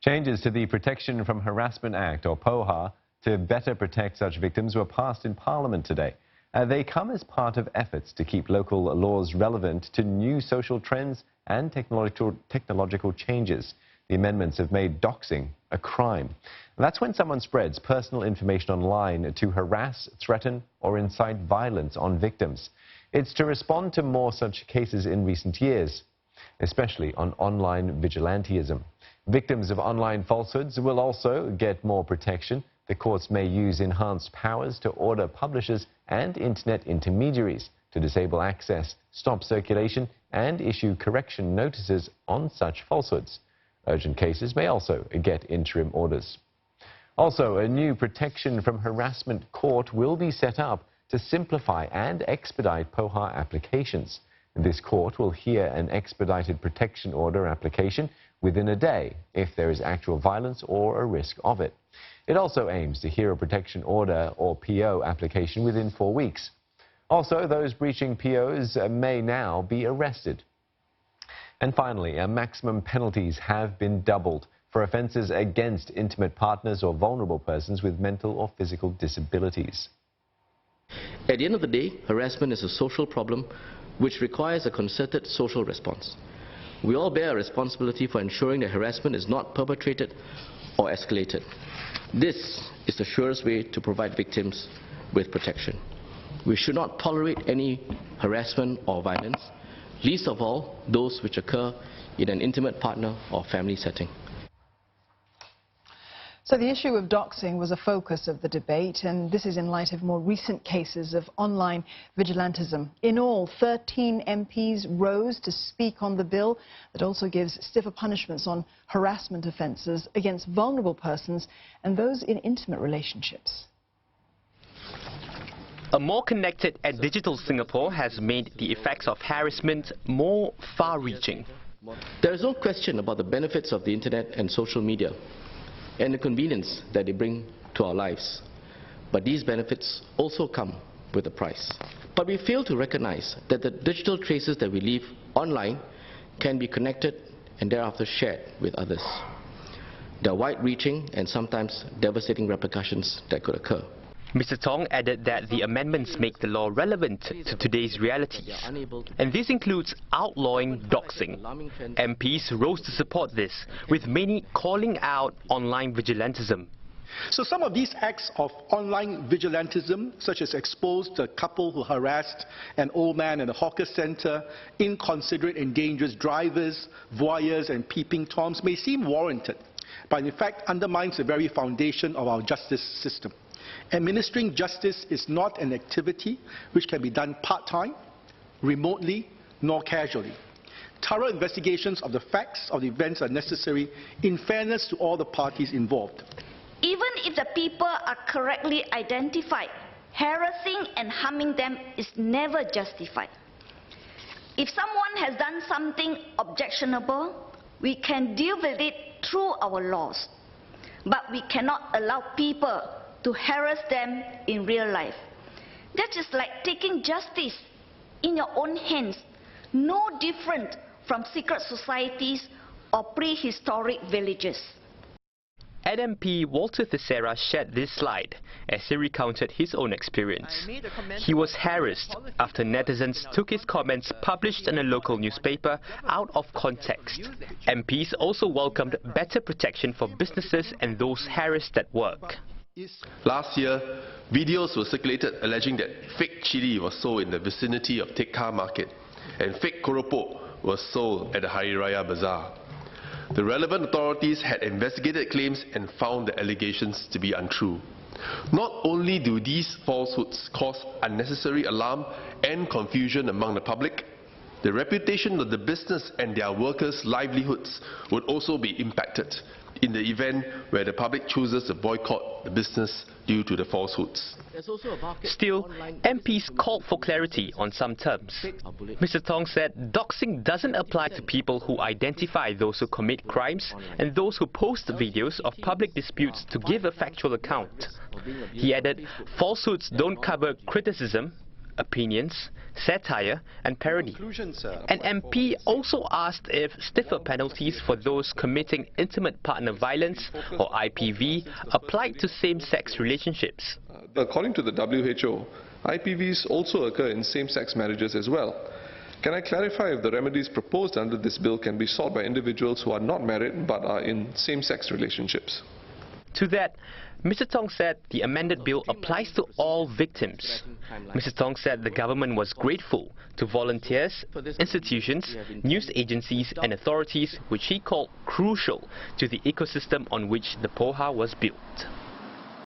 Changes to the Protection from Harassment Act, or POHA, to better protect such victims were passed in Parliament today. They come as part of efforts to keep local laws relevant to new social trends and technological changes. The amendments have made doxing a crime. That's when someone spreads personal information online to harass, threaten, or incite violence on victims. It's to respond to more such cases in recent years, especially on online vigilantism. Victims of online falsehoods will also get more protection. The courts may use enhanced powers to order publishers and internet intermediaries to disable access, stop circulation, and issue correction notices on such falsehoods. Urgent cases may also get interim orders. Also, a new protection from harassment court will be set up to simplify and expedite POHA applications. This court will hear an expedited protection order application within a day if there is actual violence or a risk of it. It also aims to hear a protection order or PO application within 4 weeks. Also, those breaching POs may now be arrested. And finally, maximum penalties have been doubled for offences against intimate partners or vulnerable persons with mental or physical disabilities. At the end of the day, harassment is a social problem which requires a concerted social response. We all bear a responsibility for ensuring that harassment is not perpetrated or escalated. This is the surest way to provide victims with protection. We should not tolerate any harassment or violence, least of all those which occur in an intimate partner or family setting. So the issue of doxing was a focus of the debate, and this is in light of more recent cases of online vigilantism. In all, 13 MPs rose to speak on the bill that also gives stiffer punishments on harassment offences against vulnerable persons and those in intimate relationships. A more connected and digital Singapore has made the effects of harassment more far-reaching. There is no question about the benefits of the internet and social media and the convenience that they bring to our lives. But these benefits also come with a price. But we fail to recognize that the digital traces that we leave online can be connected and thereafter shared with others. There are wide-reaching and sometimes devastating repercussions that could occur. Mr. Tong added that the amendments make the law relevant to today's realities, and this includes outlawing doxing. MPs rose to support this, with many calling out online vigilantism. So some of these acts of online vigilantism, such as expose the couple who harassed an old man in a hawker center, inconsiderate and dangerous drivers, voyeurs and peeping toms, may seem warranted, but in fact undermines the very foundation of our justice system. Administering justice is not an activity which can be done part-time, remotely, nor casually. Thorough investigations of the facts of the events are necessary in fairness to all the parties involved. Even if the people are correctly identified, harassing and harming them is never justified. If someone has done something objectionable, we can deal with it through our laws. But we cannot allow people to harass them in real life. That is like taking justice in your own hands, no different from secret societies or prehistoric villages. NMP Walter Teixeira shared this slide as he recounted his own experience. He was harassed after netizens took his comments published in a local newspaper out of context. MPs also welcomed better protection for businesses and those harassed at work. Last year, videos were circulated alleging that fake chili was sold in the vicinity of Tekka Market and fake keropok was sold at the Hari Raya Bazaar. The relevant authorities had investigated claims and found the allegations to be untrue. Not only do these falsehoods cause unnecessary alarm and confusion among the public, the reputation of the business and their workers' livelihoods would also be impacted in the event where the public chooses to boycott the business due to the falsehoods. Still, MPs called for clarity on some terms. Mr. Tong said doxing doesn't apply to people who identify those who commit crimes and those who post videos of public disputes to give a factual account. He added, falsehoods don't cover criticism, opinions, satire and parody. An MP also asked if stiffer penalties for those committing intimate partner violence, or IPV, applied to same-sex relationships. According to the WHO, IPVs also occur in same-sex marriages as well. Can I clarify if the remedies proposed under this bill can be sought by individuals who are not married but are in same-sex relationships? To that, Mr. Tong said the amended bill applies to all victims. Mr. Tong said the government was grateful to volunteers, institutions, news agencies and authorities which he called crucial to the ecosystem on which the POHA was built.